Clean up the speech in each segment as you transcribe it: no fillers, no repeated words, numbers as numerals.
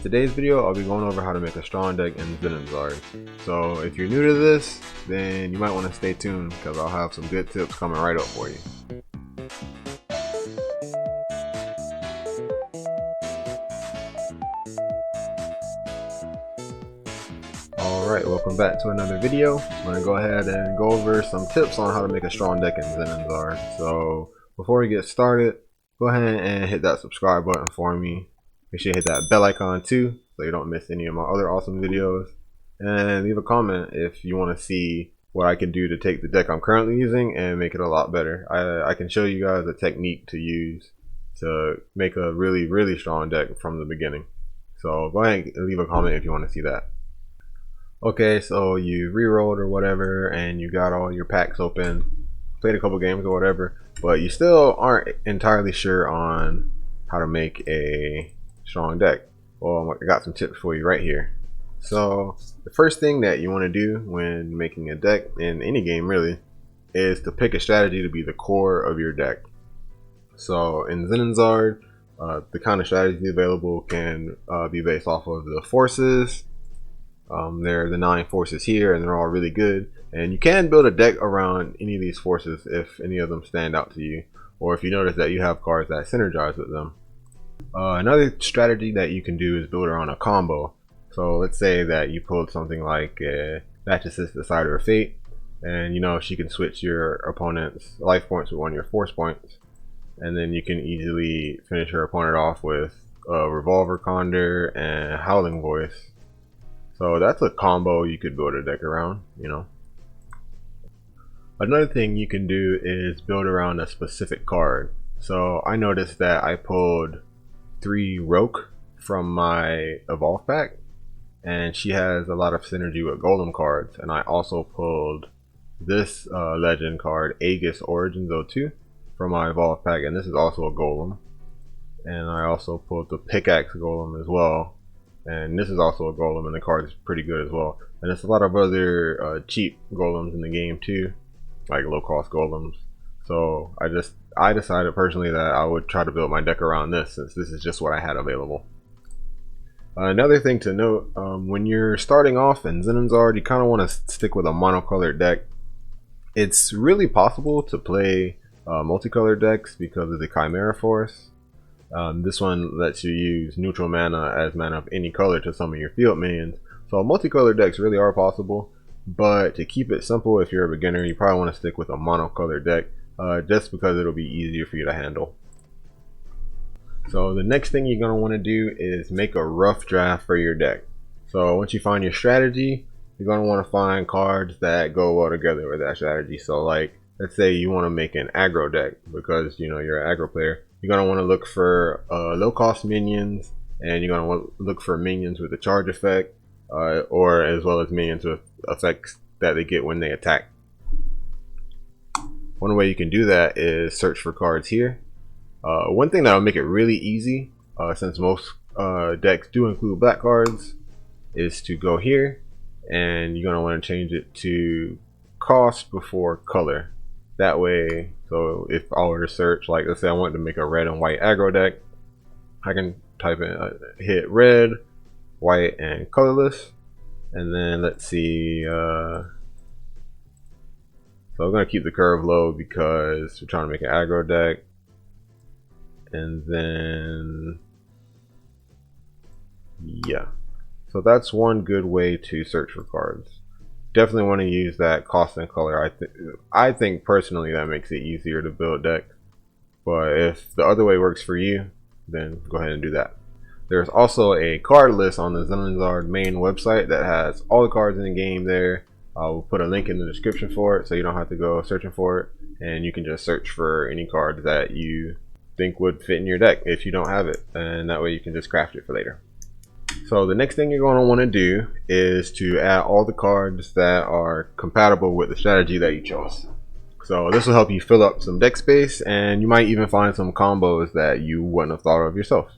Today's video, I'll be going over how to make a strong deck in Zenonzard. So if you're new to this, then you might want to stay tuned because I'll have some good tips coming right up for you. Alright, welcome back to another video. I'm going to go ahead and go over some tips on how to make a strong deck in Zenonzard. So before we get started, go ahead and hit that subscribe button for me. Make sure you hit that bell icon too, so you don't miss any of my other awesome videos. And leave a comment if you want to see what I can do to take the deck I'm currently using and make it a lot better. I can show you guys a technique to use to make a really strong deck from the beginning. So go ahead and leave a comment if you want to see that. Okay, so you re-rolled or whatever and you got all your packs open, played a couple games or whatever, but you still aren't entirely sure on how to make a strong deck. Well, I got some tips for you right here. So the first thing that you want to do when making a deck in any game really is to pick a strategy to be the core of your deck. So in Zenonzard, the kind of strategy available can be based off of the forces. There are the 9 forces here and they're all really good, and you can build a deck around any of these forces if any of them stand out to you, or if you notice that you have cards that synergize with them. Another strategy that you can do is build around a combo. So let's say that you pulled something like Match Assist Decider of Fate, and you know she can switch your opponent's life points with one of your force points, and then you can easily finish your opponent off with Revolver Condor and Howling Voice. So that's a combo you could build a deck around, you know. Another thing you can do is build around a specific card. So I noticed that I pulled 3 Roke from my Evolve pack, and she has a lot of synergy with Golem cards. And I also pulled this legend card, Aegis Origins 02, from my Evolve pack, and this is also a Golem. And I also pulled the Pickaxe Golem as well, and this is also a Golem, and the card is pretty good as well. And there's a lot of other cheap Golems in the game too, like low cost Golems. So I decided personally that I would try to build my deck around this, since this is just what I had available. Another thing to note, when you're starting off in Zenonzard, you kind of want to stick with a monocolored deck. It's really possible to play multicolored decks because of the Chimera Force. This one lets you use neutral mana as mana of any color to summon your field minions. So multicolored decks really are possible, but to keep it simple, if you're a beginner, you probably want to stick with a monocolored deck, just because it'll be easier for you to handle. So the next thing you're going to want to do is make a rough draft for your deck. So once you find your strategy, you're going to want to find cards that go well together with that strategy. So like, let's say you want to make an aggro deck because you know you're an aggro player. You're going to want to look for low cost minions, and you're going to want to look for minions with a charge effect, or as well as minions with effects that they get when they attack. One way you can do that is search for cards here. One thing that will make it really easy, since most decks do include black cards, is to go here, and you're going to want to change it to cost before color. That way, so if I were to search, like let's say I wanted to make a red and white aggro deck, I can type in hit red, white, and colorless, and then let's see. So I'm gonna keep the curve low because we're trying to make an aggro deck, and then yeah. So that's one good way to search for cards. Definitely want to use that cost and color. I think personally that makes it easier to build decks, but if the other way works for you, then go ahead and do that. There's also a card list on the Zenonzard main website that has all the cards in the game there. I'll put a link in the description for it, so you don't have to go searching for it, and you can just search for any card that you think would fit in your deck if you don't have it, and that way you can just craft it for later. So the next thing you're going to want to do is to add all the cards that are compatible with the strategy that you chose. So this will help you fill up some deck space, and you might even find some combos that you wouldn't have thought of yourself.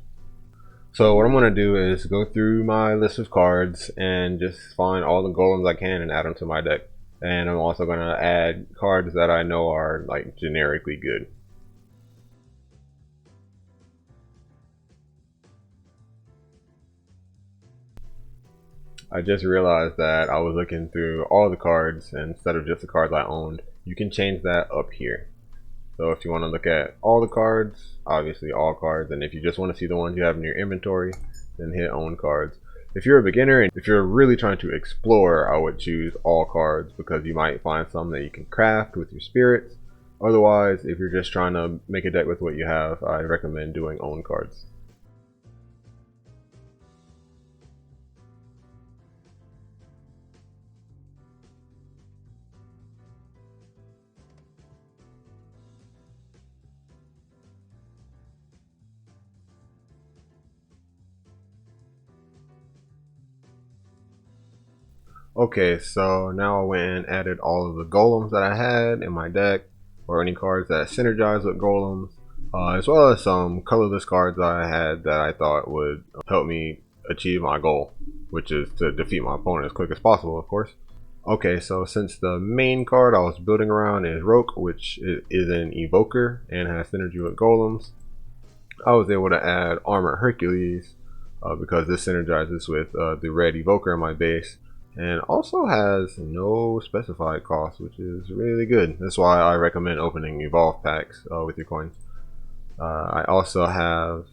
So what I'm going to do is go through my list of cards and just find all the golems I can and add them to my deck. And I'm also going to add cards that I know are like generically good. I just realized that I was looking through all the cards instead of just the cards I owned. You can change that up here. So if you want to look at all the cards, obviously all cards, and if you just want to see the ones you have in your inventory, then hit own cards. If you're a beginner and if you're really trying to explore, I would choose all cards because you might find some that you can craft with your spirits. Otherwise, if you're just trying to make a deck with what you have, I recommend doing own cards. Okay, so now I went and added all of the golems that I had in my deck, or any cards that synergize with golems, as well as some colorless cards that I had that I thought would help me achieve my goal, which is to defeat my opponent as quick as possible, of course. Okay, so since the main card I was building around is Roke, which is an evoker and has synergy with golems, I was able to add Armored Hercules because this synergizes with the red evoker in my base, and also has no specified cost, which is really good. That's why I recommend opening evolve packs with your coins. I also have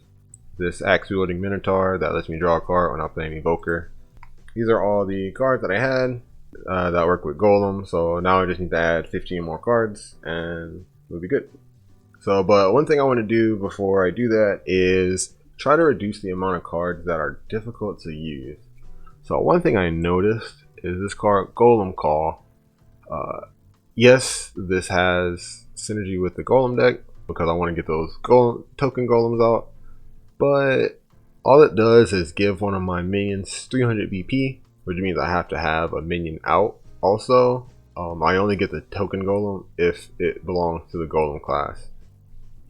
this axe wielding minotaur that lets me draw a card when I'm playing evoker. These are all the cards that I had that work with golem, so now I just need to add 15 more cards and we'll be good. So, but one thing I want to do before I do that is try to reduce the amount of cards that are difficult to use. So one thing I noticed is this card, Golem Call. Yes, this has synergy with the Golem deck because I want to get those token Golems out. But all it does is give one of my minions 300 BP, which means I have to have a minion out. Also, I only get the token Golem if it belongs to the Golem class.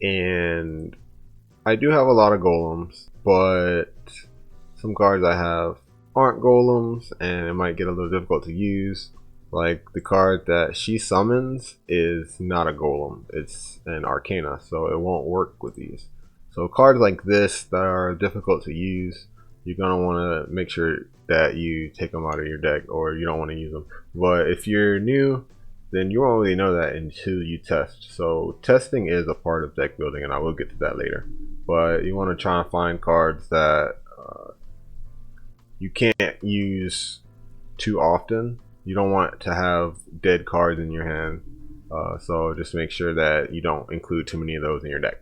And I do have a lot of golems, but some cards I have aren't golems and it might get a little difficult to use. Like the card that she summons is not a golem, it's an arcana, so it won't work with these. So cards like this that are difficult to use, you're going to want to make sure that you take them out of your deck, or you don't want to use them. But if you're new, then you won't really know that until you test. So testing is a part of deck building, and I will get to that later. But you want to try and find cards that you can't use too often. You don't want to have dead cards in your hand. So just make sure that you don't include too many of those in your deck.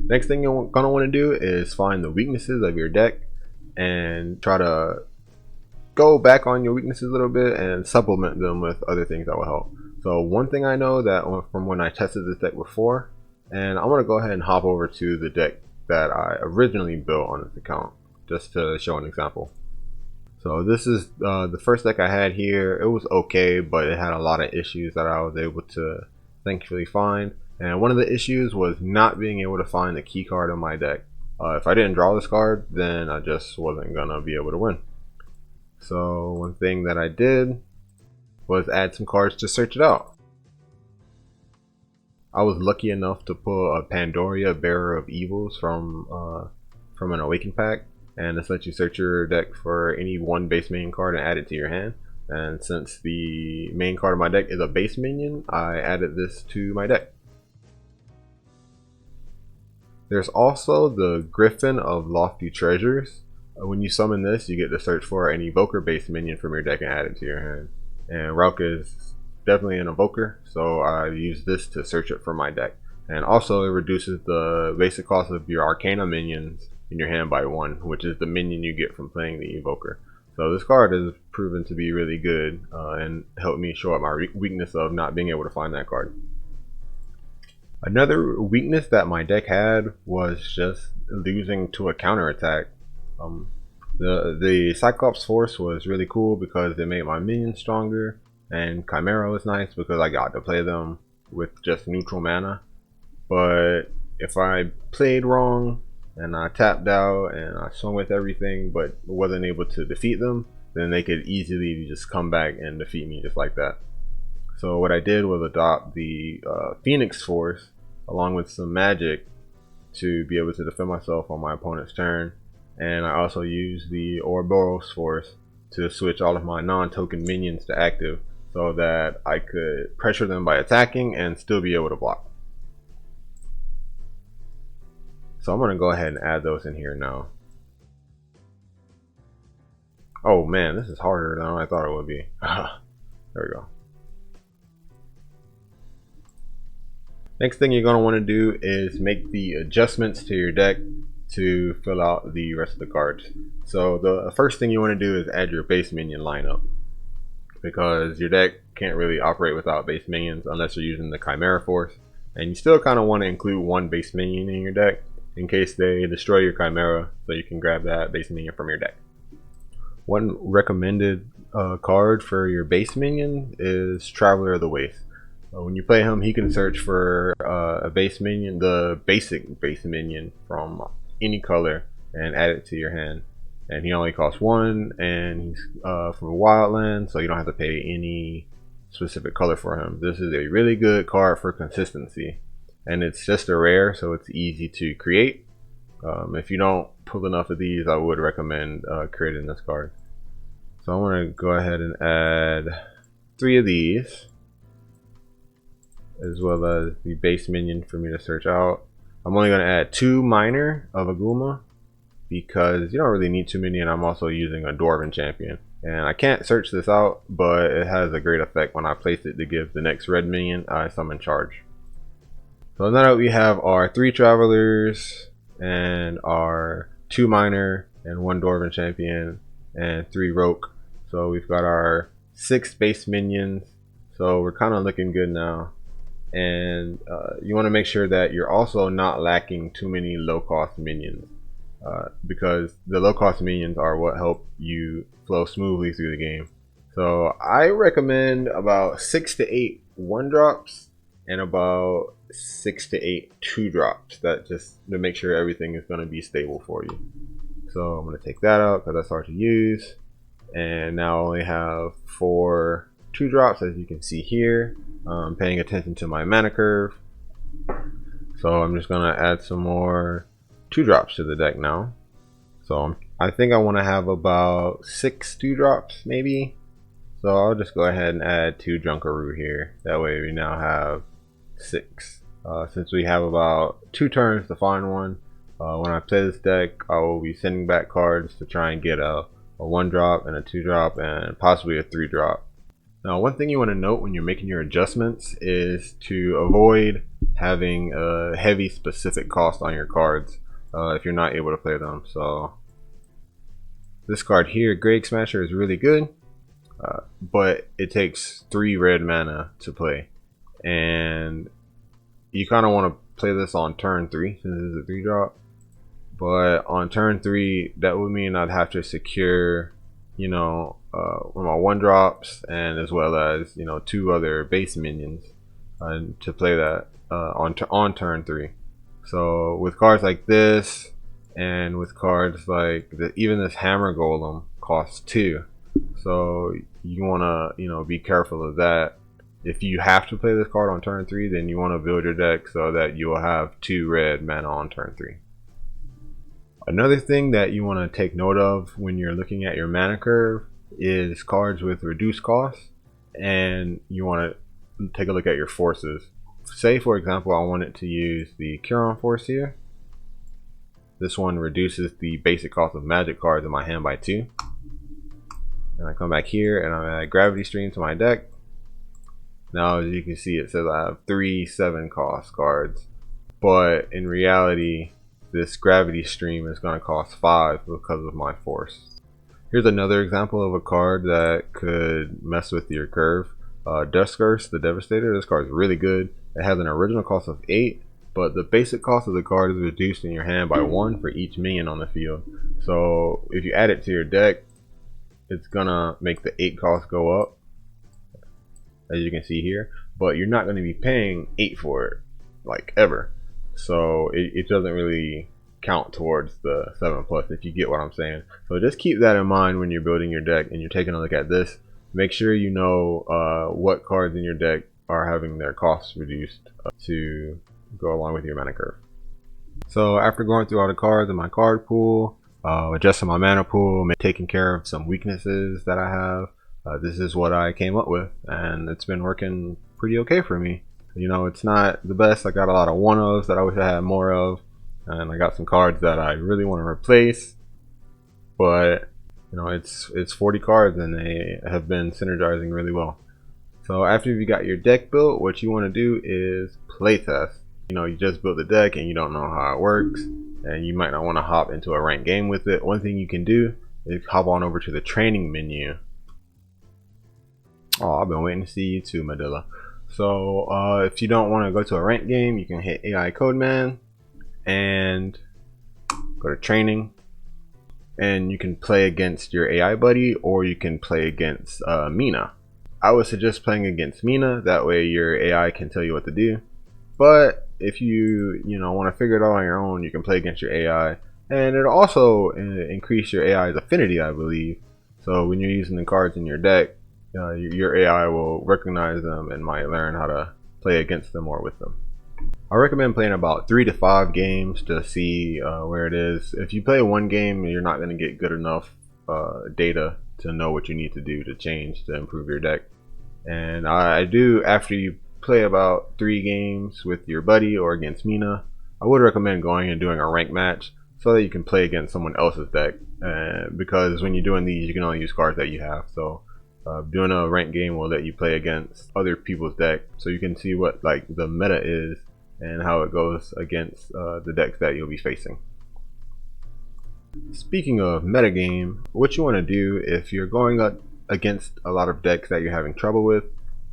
Next thing you're going to want to do is find the weaknesses of your deck and try to go back on your weaknesses a little bit and supplement them with other things that will help. So one thing I know that from when I tested this deck before, and I'm going to go ahead and hop over to the deck that I originally built on this account just to show an example. So this is the first deck I had here. It was okay, but it had a lot of issues that I was able to thankfully find. And one of the issues was not being able to find the key card in my deck. If I didn't draw this card, then I just wasn't gonna be able to win. So one thing that I did was add some cards to search it out. I was lucky enough to pull a Pandoria, Bearer of Evils from an Awaken pack, and this lets you search your deck for any one base main card and add it to your hand. And since the main card of my deck is a base minion, I added this to my deck. There's also the Griffin of Lofty Treasures. When you summon this, you get to search for an evoker based minion from your deck and add it to your hand. And Rauk is definitely an evoker, so I use this to search it for my deck. And also it reduces the basic cost of your Arcana minions in your hand by 1, which is the minion you get from playing the evoker. So this card has proven to be really good and helped me show up my weakness of not being able to find that card. Another weakness that my deck had was just losing to a counterattack. The Cyclops Force was really cool because it made my minions stronger, and Chimera was nice because I got to play them with just neutral mana. But if I played wrong and I tapped out and I swung with everything but wasn't able to defeat them, then they could easily just come back and defeat me just like that. So what I did was adopt the Phoenix Force along with some magic to be able to defend myself on my opponent's turn. And I also used the Ouroboros Force to switch all of my non-token minions to active so that I could pressure them by attacking and still be able to block. So I'm going to go ahead and add those in here now. Oh man, this is harder than I thought it would be. There we go. Next thing you're going to want to do is make the adjustments to your deck to fill out the rest of the cards. So the first thing you want to do is add your base minion lineup, because your deck can't really operate without base minions unless you're using the Chimera Force, and you still kind of want to include one base minion in your deck in case they destroy your Chimera, so you can grab that base minion from your deck. One recommended card for your base minion is Traveler of the Waste. When you play him, he can search for a base minion, the basic base minion from any color, and add it to your hand. And he only costs 1, and he's from Wildland, so you don't have to pay any specific color for him. This is a really good card for consistency, and it's just a rare, so it's easy to create. If you don't pull enough of these, I would recommend creating this card. So I'm going to go ahead and add 3 of these, as well as the base minion for me to search out. I'm only going to add 2 minor of Aguma because you don't really need too many, and I'm also using a Dwarven champion. And I can't search this out, but it has a great effect when I place it to give the next red minion I summon charge. So now that we have our 3 travelers and our 2 minor and 1 Dwarven champion and 3 rogue, so we've got our 6 base minions, so we're kind of looking good now. And you want to make sure that you're also not lacking too many low cost minions, because the low cost minions are what help you flow smoothly through the game. So I recommend about 6 to 8 1-drops and about 6 to 8 2-drops, that just to make sure everything is going to be stable for you. So I'm going to take that out because that's hard to use, and now I only have 4 2-drops, as you can see here. Paying attention to my mana curve, so I'm just gonna add some more 2-drops to the deck now. So I think I want to have about 6 2-drops maybe, so I'll just go ahead and add 2 Junkaroo here. That way we now have 6. Since we have about 2 turns to find one, when I play this deck I will be sending back cards to try and get a 1-drop and a 2-drop and possibly a 3-drop. Now, one thing you want to note when you're making your adjustments is to avoid having a heavy specific cost on your cards if you're not able to play them. So this card here, Greg Smasher, is really good, but it takes 3 red mana to play, and you kind of want to play this on turn 3 since it's a 3-drop. But on turn 3, that would mean I'd have to secure, you know, with my 1-drops, and as well as, you know, 2 other base minions to play that on turn 3. So with cards like this, and with cards like even this Hammer Golem costs 2, so you want to, you know, be careful of that. If you have to play this card on turn 3, then you want to build your deck so that you will have 2 red mana on turn 3. Another thing that you want to take note of when you're looking at your mana curve is cards with reduced costs, and you want to take a look at your forces. Say for example I wanted to use the Curon Force here. This one reduces the basic cost of magic cards in my hand by 2. And I come back here and I add Gravity Stream to my deck. Now as you can see, it says I have 3 7-cost cards, but in reality this Gravity Stream is going to cost 5 because of my force. Here's another example of a card that could mess with your curve. Duskers, the Devastator. This card is really good. It has an original cost of 8, but the basic cost of the card is reduced in your hand by 1 for each minion on the field. So if you add it to your deck, it's gonna make the 8 cost go up, as you can see here, but you're not going to be paying 8 for it, like, ever. So it doesn't really count towards the 7+, if you get what I'm saying. So just keep that in mind when you're building your deck and you're taking a look at this. Make sure you know what cards in your deck are having their costs reduced to go along with your mana curve. So after going through all the cards in my card pool, adjusting my mana pool, taking care of some weaknesses that I have. This is what I came up with, and it's been working pretty okay for me. You know, it's not the best. I got a lot of one-ofs that I wish I had more of, and I got some cards that I really want to replace, but you know, it's 40 cards and they have been synergizing really well. So after you got your deck built, what you want to do is playtest. You know, you just built the deck and you don't know how it works, and you might not want to hop into a ranked game with it. One thing you can do is hop on over to the training menu. Oh, I've been waiting to see you too, Medilla. So if you don't want to go to a ranked game, you can hit AI Codeman and go to training, and you can play against your AI buddy, or you can play against Mina. I would suggest playing against Mina, that way your AI can tell you what to do. But if you want to figure it out on your own, you can play against your AI, and it'll also increase your AI's affinity, I believe. So when you're using the cards in your deck, your AI will recognize them and might learn how to play against them or with them. I recommend playing about 3 to 5 games to see where it is. If you play one game, you're not going to get good enough data to know what you need to do to change to improve your deck. And I do, after you play about 3 games with your buddy or against Mina, I would recommend going and doing a rank match so that you can play against someone else's deck. Because when you're doing these, you can only use cards that you have. So doing a ranked game will let you play against other people's deck, so you can see what like the meta is and how it goes against the decks that you'll be facing. Speaking of metagame, what you want to do if you're going up against a lot of decks that you're having trouble with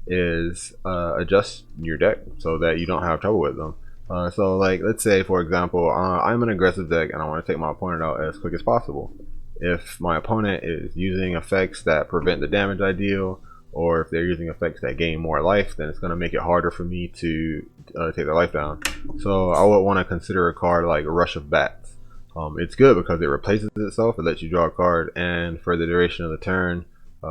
is adjust your deck so that you don't have trouble with them. So like, let's say for example, I'm an aggressive deck and I want to take my opponent out as quick as possible. If my opponent is using effects that prevent the damage I deal, or if they're using effects that gain more life, then it's going to make it harder for me to take their life down. So I would want to consider a card like Rush of Bats. It's good because it replaces itself, it lets you draw a card, and for the duration of the turn,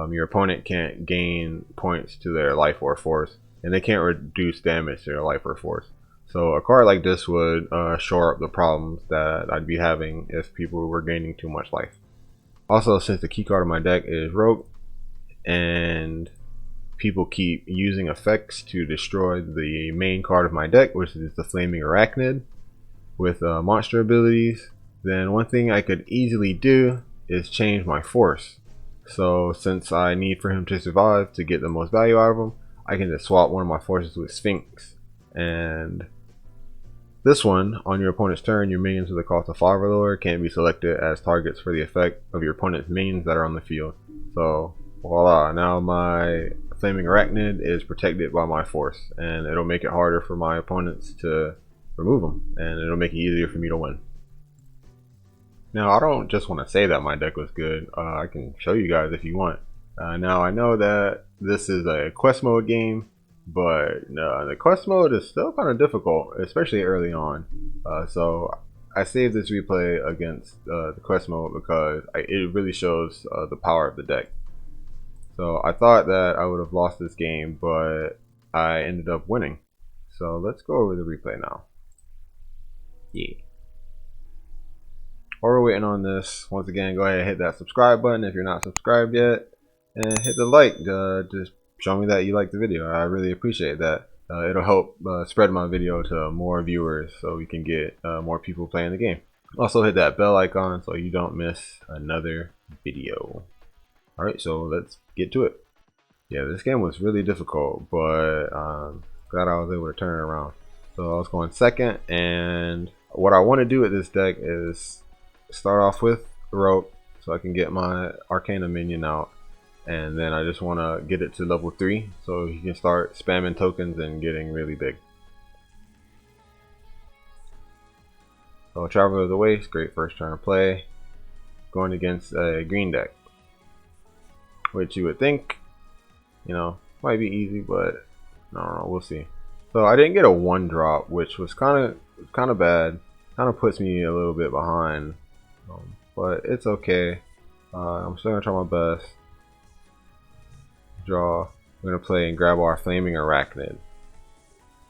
your opponent can't gain points to their life or force, and they can't reduce damage to their life or force. So a card like this would shore up the problems that I'd be having if people were gaining too much life. Also, since the key card of my deck is Rogue, and people keep using effects to destroy the main card of my deck, which is the Flaming Arachnid with monster abilities, then one thing I could easily do is change my force. So since I need for him to survive to get the most value out of him, I can just swap one of my forces with Sphinx. And this one, on your opponent's turn, your minions with a cost of 5 or lower can't be selected as targets for the effect of your opponent's minions that are on the field. So voila, now my Flaming Arachnid is protected by my force, and it'll make it harder for my opponents to remove them, and it'll make it easier for me to win. Now I don't just want to say that my deck was good, I can show you guys if you want. Now I know that this is a quest mode game, but the quest mode is still kind of difficult, especially early on. So I saved this replay against the quest mode because it really shows the power of the deck. So I thought that I would have lost this game, but I ended up winning. So let's go over the replay now. Yeah. While we're waiting on this, once again, go ahead and hit that subscribe button if you're not subscribed yet, and hit the like. Just show me that you like the video. I really appreciate that. It'll help spread my video to more viewers so we can get more people playing the game. Also hit that bell icon so you don't miss another video. Alright, so let's get to it. Yeah, this game was really difficult, but glad I was able to turn it around. So I was going second, and what I want to do with this deck is start off with Rope so I can get my Arcana minion out, and then I just want to get it to level 3 so you can start spamming tokens and getting really big. So Traveler of the Waste, great first turn of play, going against a green deck, which you would think, you know, might be easy, but I don't know, we'll see. So I didn't get a 1-drop, which was kind of bad. Kind of puts me a little bit behind, but it's okay. I'm still gonna try my best. Draw. We're gonna play and grab our Flaming Arachnid.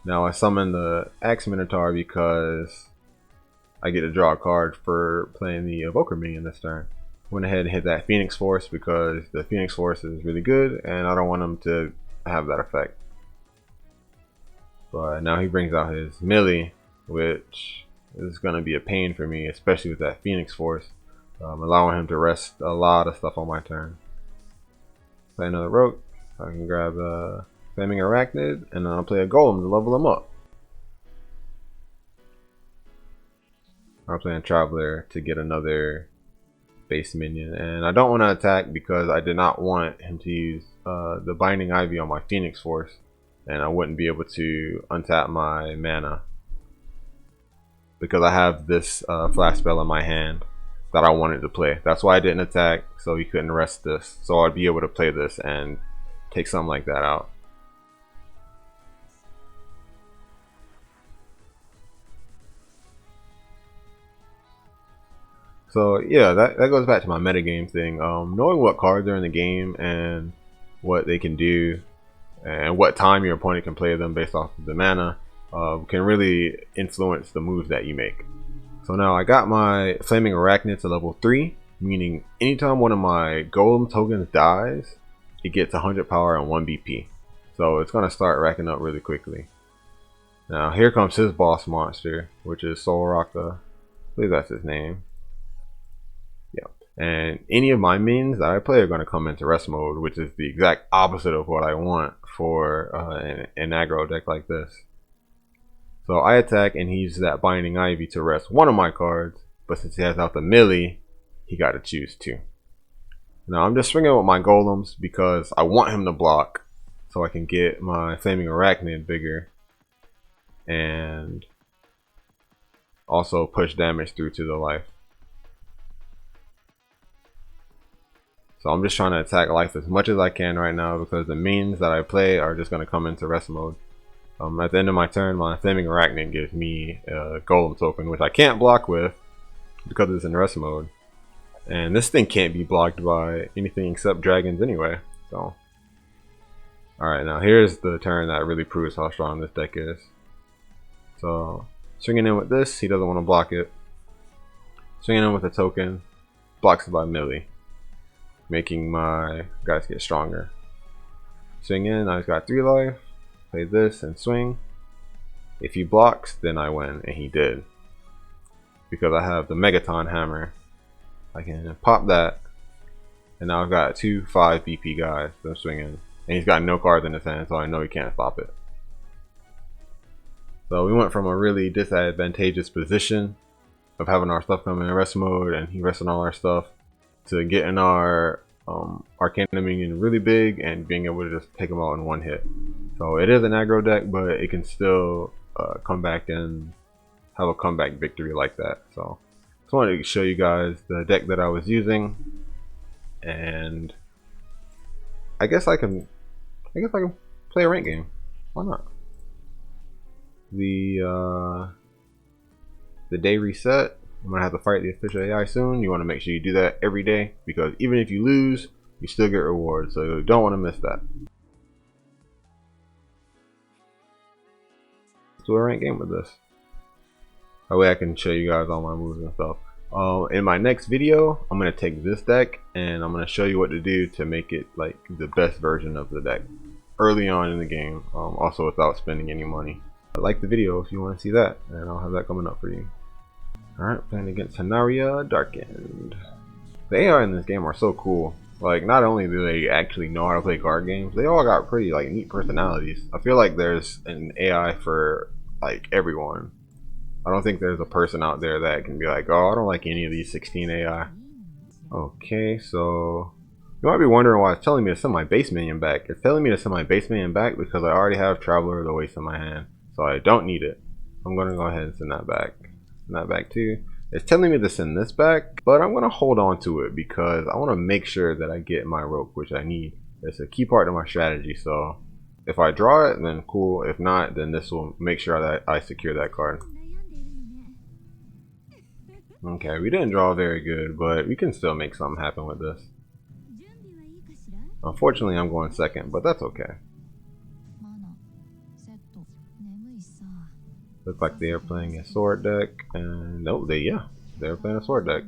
Now I summon the Axe Minotaur because I get to draw a card for playing the Evoker minion this turn. Went ahead and hit that Phoenix Force because the Phoenix Force is really good and I don't want him to have that effect. But now he brings out his melee, which is going to be a pain for me, especially with that Phoenix Force, allowing him to rest a lot of stuff on my turn. Play another Rogue. I can grab a Flaming Arachnid and then I'll play a Golem to level him up. I'll play a Traveler to get another base minion, and I don't want to attack because I did not want him to use the Binding Ivy on my Phoenix Force, and I wouldn't be able to untap my mana because I have this flash spell in my hand that I wanted to play. That's why I didn't attack, so he couldn't rest this, so I'd be able to play this and take something like that out. So yeah, that goes back to my metagame thing. Knowing what cards are in the game and what they can do and what time your opponent can play them based off of the mana can really influence the moves that you make. So now I got my Flaming Arachnid to level 3, meaning anytime one of my Golem tokens dies, it gets 100 power and 1 BP. So it's going to start racking up really quickly. Now here comes his boss monster, which is Solraka. I believe that's his name. And any of my minions that I play are going to come into rest mode, which is the exact opposite of what I want for an aggro deck like this. So I attack and he uses that Binding Ivy to rest one of my cards, but since he has out the melee, he got to choose 2. Now I'm just swinging with my golems because I want him to block so I can get my Flaming Arachnid bigger and also push damage through to the life. So I'm just trying to attack life as much as I can right now because the minions that I play are just going to come into rest mode. At the end of my turn, my Flaming Arachnid gives me a Golem token, which I can't block with because it's in rest mode. And this thing can't be blocked by anything except dragons anyway. So, alright, now here's the turn that really proves how strong this deck is. So, swinging in with this, he doesn't want to block it. Swinging in with a token, blocks it by melee, making my guys get stronger. Swing in, I just got 3 life. Play this and swing. If he blocks, then I win, and he did. Because I have the Megaton Hammer. I can pop that, and now I've got 2 5 BP guys that I'm swinging. And he's got no cards in his hand, so I know he can't stop it. So we went from a really disadvantageous position of having our stuff come in rest mode and he resting all our stuff to getting our Arcana minion really big and being able to just take them out in one hit. So it is an aggro deck, but it can still come back and have a comeback victory like that. So just wanted to show you guys the deck that I was using, and I guess I can play a rank game. Why not? The day reset. I'm gonna have to fight the official AI soon. You want to make sure you do that every day because even if you lose, you still get rewards. So you don't want to miss that. Let's do a rank game with this. That way I can show you guys all my moves and stuff. In my next video, I'm gonna take this deck and I'm gonna show you what to do to make it like the best version of the deck early on in the game. Also without spending any money. Like the video if you want to see that, and I'll have that coming up for you. Alright, playing against Hanaria Darkened. The AI in this game are so cool. Like, not only do they actually know how to play card games, they all got pretty like neat personalities. I feel like there's an AI for like everyone. I don't think there's a person out there that can be like, oh, I don't like any of these 16 AI. Okay, so you might be wondering why it's telling me to send my base minion back. It's telling me to send my base minion back because I already have Traveler of the Waste in my hand. So I don't need it. I'm going to go ahead and send that back. Send that back too. It's telling me to send this back, but I'm going to hold on to it because I want to make sure that I get my rope, which I need. It's a key part of my strategy. So if I draw it, then cool. If not, then this will make sure that I secure that card. Okay, we didn't draw very good, but we can still make something happen with this. Unfortunately, I'm going second, but that's okay. Looks like they are playing a sword deck, and nope, they're playing a sword deck.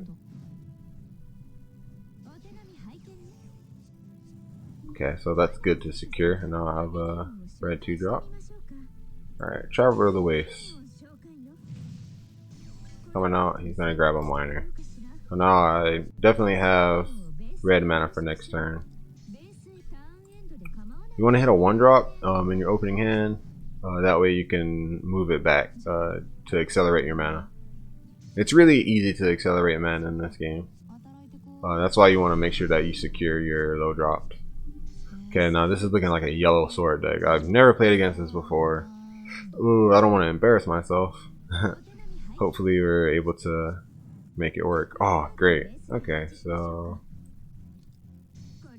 Okay, so that's good to secure, and now I have a red 2-drop. Alright, Traveler of the Wastes. Coming out, he's gonna grab a miner. So now I definitely have red mana for next turn. You want to hit a 1-drop in your opening hand. That way you can move it back to accelerate your mana. It's really easy to accelerate mana in this game. That's why you want to make sure that you secure your low drops. Okay, now this is looking like a yellow sword deck. I've never played against this before. Ooh, I don't want to embarrass myself. Hopefully we're able to make it work. Oh, great. Okay, so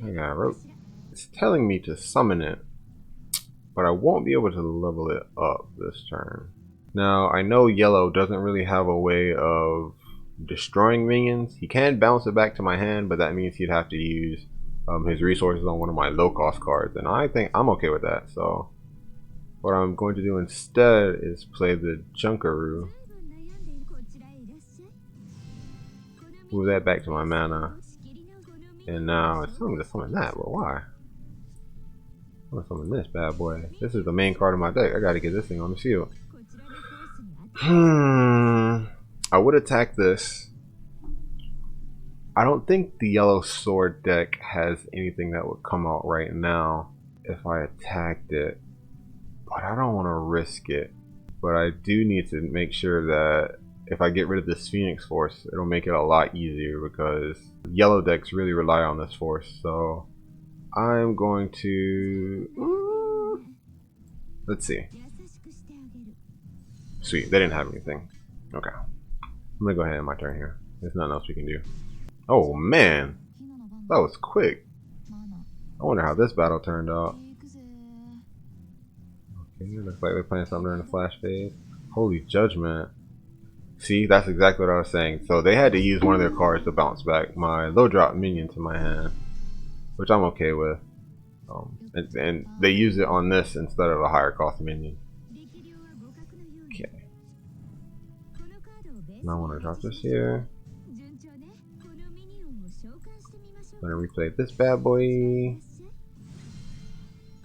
I got rope. It's telling me to summon it, but I won't be able to level it up this turn. Now, I know yellow doesn't really have a way of destroying minions. He can bounce it back to my hand, but that means he'd have to use his resources on one of my low cost cards, and I think I'm okay with that. So what I'm going to do instead is play the Junkaroo. Move that back to my mana. And now it's telling me to summon that, but why? I'm gonna summon this bad boy. This is the main card of my deck. I gotta get this thing on the field. I would attack this. I don't think the yellow sword deck has anything that would come out right now if I attacked it. But I don't want to risk it. But I do need to make sure that if I get rid of this Phoenix Force, it'll make it a lot easier because yellow decks really rely on this force. So I'm going to let's see. Sweet, they didn't have anything. Okay, I'm gonna go ahead and my turn here. There's nothing else we can do. Oh man, that was quick. I wonder how this battle turned out. Okay, looks like they're playing something during the flash phase. Holy Judgment. See, that's exactly what I was saying. So they had to use one of their cards to bounce back my low drop minion to my hand, which I'm okay with. And they use it on this instead of a higher cost minion. Okay. Now I want to drop this here. I'm going to replay this bad boy.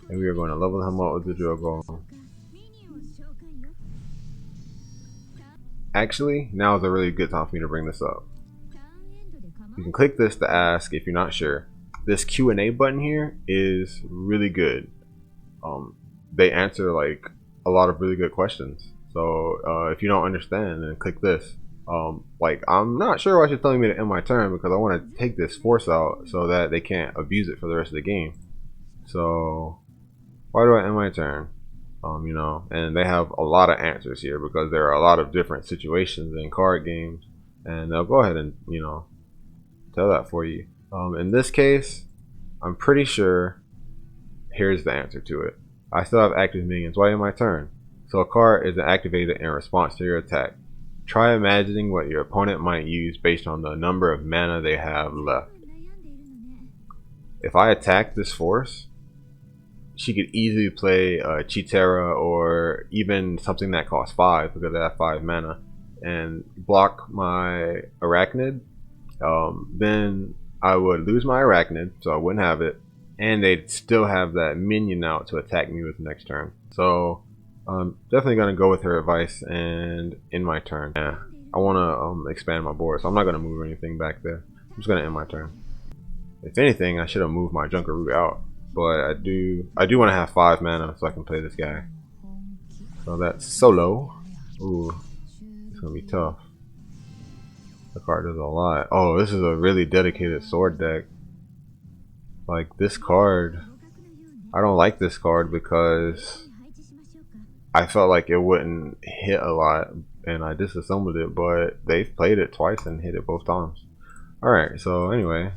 And we are going to level him up with the drill golem. Actually, now is a really good time for me to bring this up. You can click this to ask if you're not sure. This Q&A button here is really good. They answer like a lot of really good questions. So if you don't understand, then click this. Like, I'm not sure why she's telling me to end my turn because I want to take this force out so that they can't abuse it for the rest of the game. So why do I end my turn? You know, and they have a lot of answers here because there are a lot of different situations in card games, and they'll go ahead and, you know, tell that for you. In this case, I'm pretty sure here's the answer to it. I still have active minions. Why in my turn? So a card is activated in response to your attack. Try imagining what your opponent might use based on the number of mana they have left. If I attack this force, she could easily play Chitera or even something that costs 5 because I have 5 mana and block my Arachnid. Then I would lose my Arachnid, so I wouldn't have it, and they'd still have that minion out to attack me with next turn. So I'm definitely going to go with her advice and end my turn. Yeah, I want to expand my board, so I'm not going to move anything back there. I'm just going to end my turn. If anything, I should have moved my Junkaroo out. But I do want to have 5 mana so I can play this guy. So that's solo. Ooh, it's gonna be tough. The card does a lot. Oh, this is a really dedicated sword deck. Like this card, I don't like this card because I felt like it wouldn't hit a lot, and I disassembled it. But they've played it twice and hit it both times. All right, so anyway,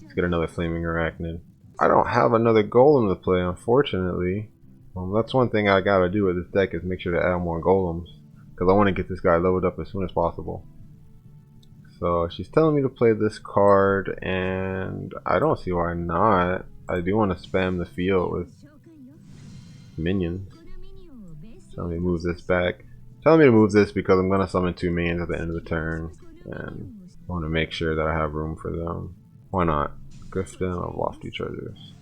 let's get another flaming Arachnid. I don't have another golem to play, unfortunately. That's one thing I gotta do with this deck is make sure to add more golems because I want to get this guy leveled up as soon as possible. So she's telling me to play this card, and I don't see why not. I do want to spam the field with minions. Tell me to move this back. Tell me to move this because I'm gonna summon 2 minions at the end of the turn, and I want to make sure that I have room for them. Why not? Griffin of Lofty Treasures.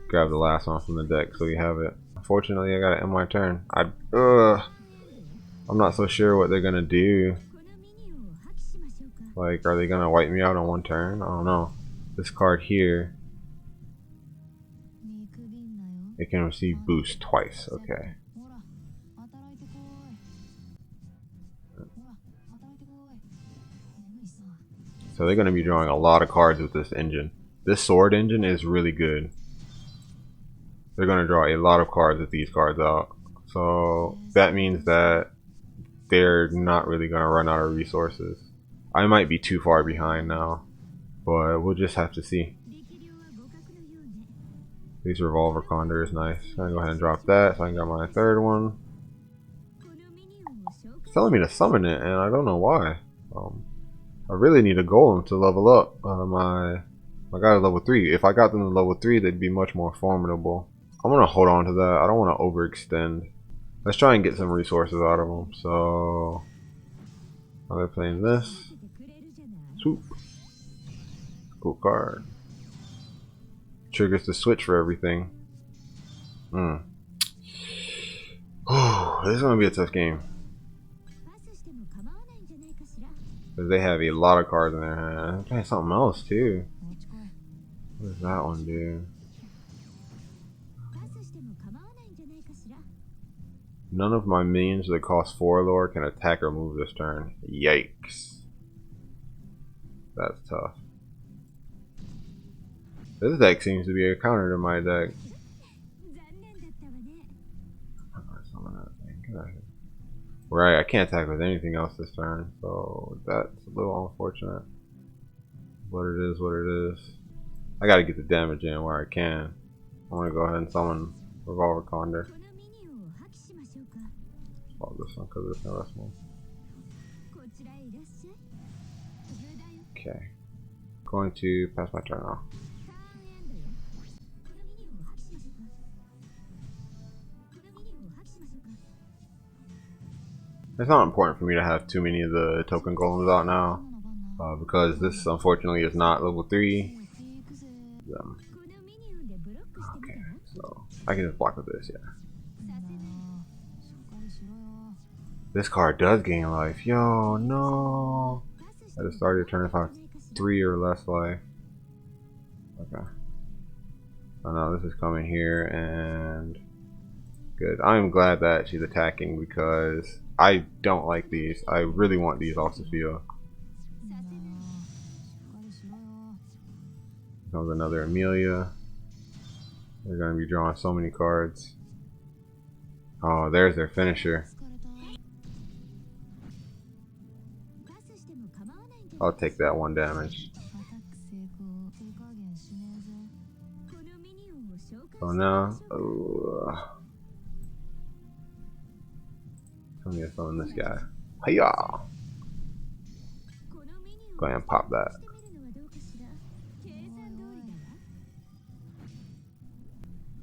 Grab the last one from the deck so you have it. Unfortunately, I gotta end my turn. I'm not so sure what they're gonna do. Like, are they gonna wipe me out on one turn? I don't know. This card here, it can receive boost twice. Okay. So they're gonna be drawing a lot of cards with this engine. This sword engine is really good. They're gonna draw a lot of cards with these cards out. So that means that they're not really gonna run out of resources. I might be too far behind now, but we'll just have to see. This Revolver Condor is nice. I'm gonna go ahead and drop that so I can get my third one. It's telling me to summon it, and I don't know why. I really need a golem to level up. My guy is level 3. If I got them to level 3, they'd be much more formidable. I'm gonna hold on to that. I don't want to overextend. Let's try and get some resources out of them. So, are they playing this? Swoop. Cool card. Triggers the switch for everything. This is gonna be a tough game. Because they have a lot of cards in their hand. They're playing something else too. What does that one do? None of my minions that cost 4 lore can attack or move this turn. Yikes. That's tough. This deck seems to be a counter to my deck. Right, I can't attack with anything else this turn, so that's a little unfortunate. What it is, what it is. I gotta get the damage in where I can. I want to go ahead and summon Revolver Condor. Oh, this one because it's no less one. Okay. Going to pass my turn now. It's not important for me to have too many of the token golems out now, because this unfortunately is not level 3. Okay, so I can just block with this, yeah. This card does gain life. Yo, no. At the start of your turn if I have 3 or less life. Okay. Oh no, this is coming here and good. I'm glad that she's attacking because I don't like these. I really want these off the field. Comes another Amelia. They're going to be drawing so many cards. Oh, there's their finisher. I'll take that 1 damage. So now, I'm gonna summon this guy. Hiya! Go ahead and pop that.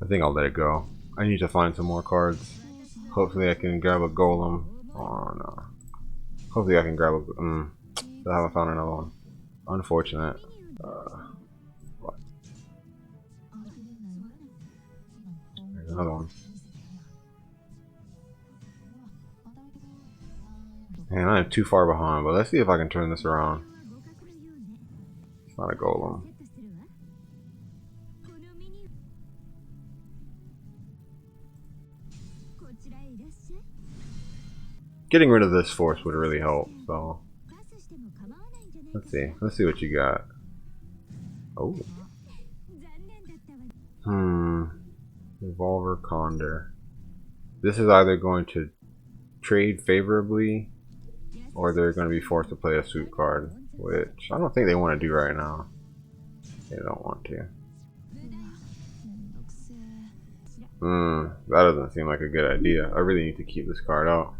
I think I'll let it go. I need to find some more cards. Hopefully I can grab a golem. Oh no. Hopefully I can grab a... I haven't found another one. Unfortunate. What? There's another one. Man, I am too far behind, but let's see if I can turn this around. It's not a golem. Getting rid of this force would really help, so let's see what you got. Oh. Revolver Condor. This is either going to trade favorably or they're going to be forced to play a suit card, which I don't think they want to do right now. They don't want to. That doesn't seem like a good idea. I really need to keep this card out.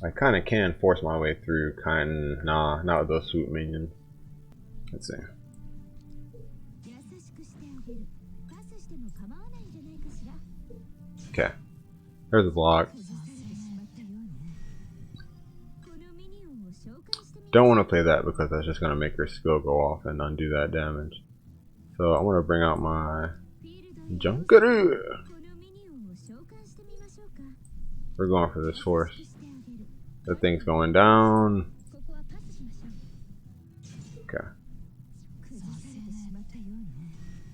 I kind of can force my way through, nah, not with those swoop minions. Let's see. Okay. There's a block. Don't want to play that because that's just going to make her skill go off and undo that damage. So I'm going to bring out my Junkaroo. We're going for this force. The thing's going down. Okay.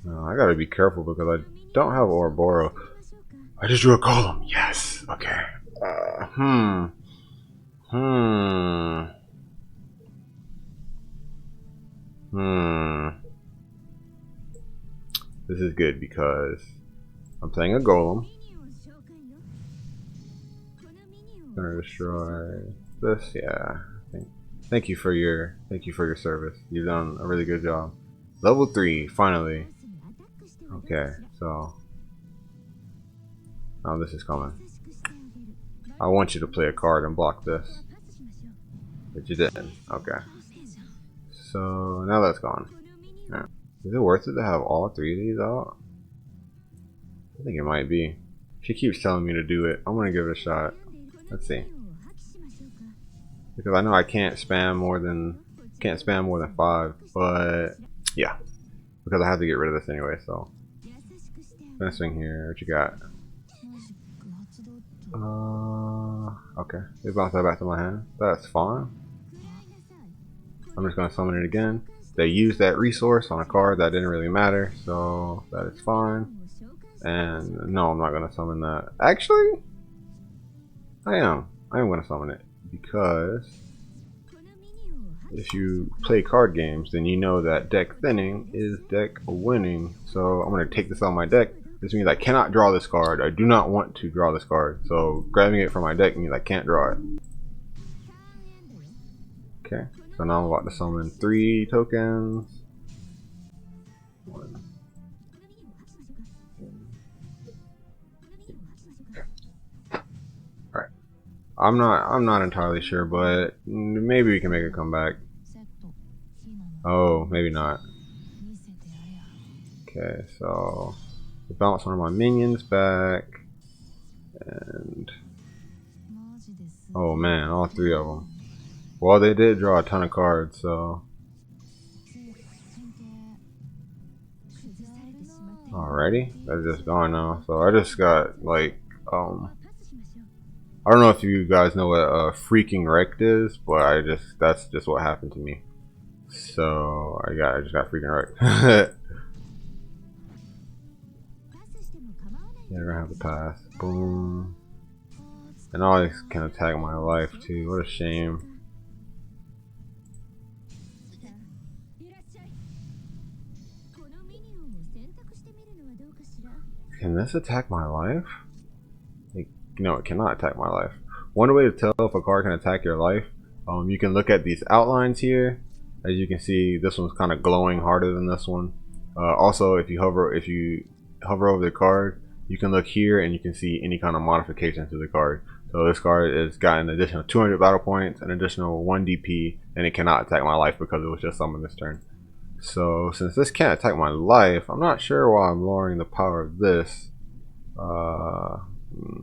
I gotta be careful because I don't have Ouroboros. I just drew a golem. Yes. Okay. This is good because I'm playing a golem. Gonna destroy this. Yeah. Thank you for your service. You've done a really good job. Level 3, finally. Okay, so now this is coming. I want you to play a card and block this, but you didn't. Okay, so now that's gone. Yeah. Is it worth it to have all 3 of these out? I think it might be. She keeps telling me to do it. I'm gonna give it a shot. Let's see. Because I know I can't spam more than 5, but yeah, because I have to get rid of this anyway. So next thing here, what you got? Okay, they bounce that back to my hand. That's fine. I'm just gonna summon it again. They used that resource on a card that didn't really matter, so that is fine. And no, I'm not gonna summon that. Actually, I am gonna summon it. Because if you play card games, then you know that deck thinning is deck winning. So I'm going to take this on my deck. This means I cannot draw this card. I do not want to draw this card. So grabbing it from my deck means I can't draw it. Okay, so now I'm about to summon 3 tokens. 1. I'm not entirely sure, but maybe we can make a comeback. Oh, maybe not. Okay, so bounce one of my minions back, and oh man, all 3 of them. Well, they did draw a ton of cards, so alrighty, they're just gone now. So I just got like I don't know if you guys know what a freaking wrecked is, but that's just what happened to me. So I just got freaking wrecked. Yeah, we're gonna have to pass. Boom. And all this can attack my life too. What a shame. Can this attack my life? No, it cannot attack my life. One way to tell if a card can attack your life, you can look at these outlines here. As you can see, this one's kind of glowing harder than this one. Also, if you hover over the card, you can look here and you can see any kind of modification to the card. So this card has got an additional 200 battle points, an additional 1 DP, and it cannot attack my life because it was just summoned this turn. So since this can't attack my life, I'm not sure why I'm lowering the power of this.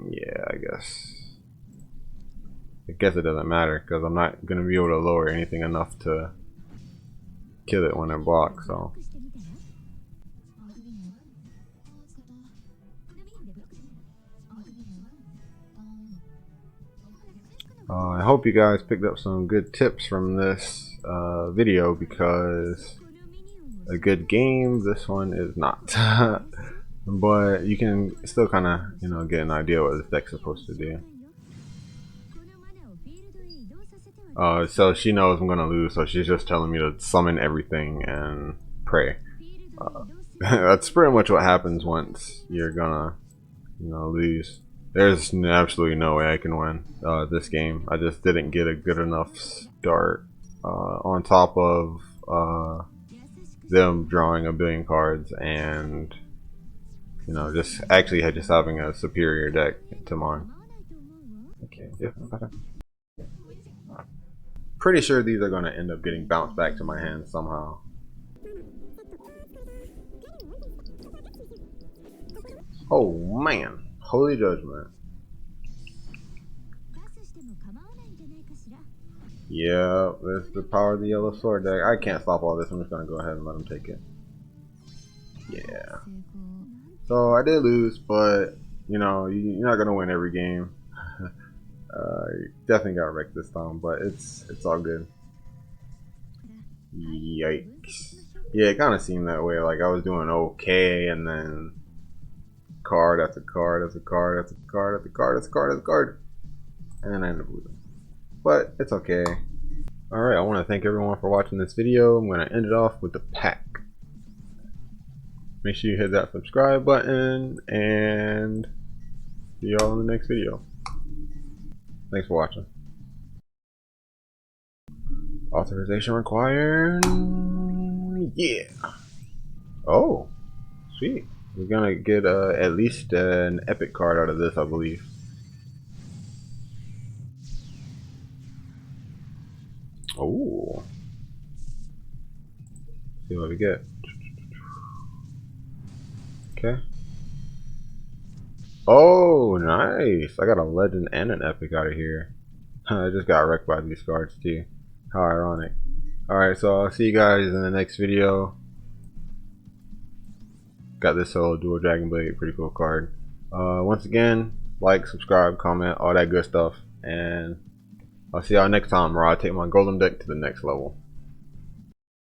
Yeah, I guess it doesn't matter because I'm not gonna be able to lower anything enough to kill it when it blocks. So I hope you guys picked up some good tips from this video, because a good game, this one is not. But you can still kind of, get an idea what this deck's supposed to do. So she knows I'm gonna lose, so she's just telling me to summon everything and pray. That's pretty much what happens once you're gonna, lose. There's absolutely no way I can win this game. I just didn't get a good enough start. On top of them drawing a billion cards and just having a superior deck to mine. Okay, yeah. Pretty sure these are going to end up getting bounced back to my hand somehow. Oh man, Holy Judgment. Yeah, this is the power of the yellow sword deck. I can't stop all this. I'm just gonna go ahead and let him take it. Yeah. So I did lose, but you know, you're not gonna win every game. You definitely got wrecked this time, but it's all good. Yikes. Yeah, it kind of seemed that way. Like I was doing okay, and then card after card after card after card after card after card after card, and then I ended up losing. But it's okay. Alright, I want to thank everyone for watching this video. I'm going to end it off with the pack. Make sure you hit that subscribe button, and see y'all in the next video. Thanks for watching. Authorization required. Yeah. Oh, sweet. We're gonna get at least an epic card out of this, I believe. Oh. See what we get. Okay. Oh, nice. I got a legend and an epic out of here. I just got wrecked by these cards too. How ironic. Alright, so I'll see you guys in the next video. Got this solo dual dragon blade, pretty cool card. Once again, like, subscribe, comment, all that good stuff. And I'll see y'all next time where I take my golem deck to the next level.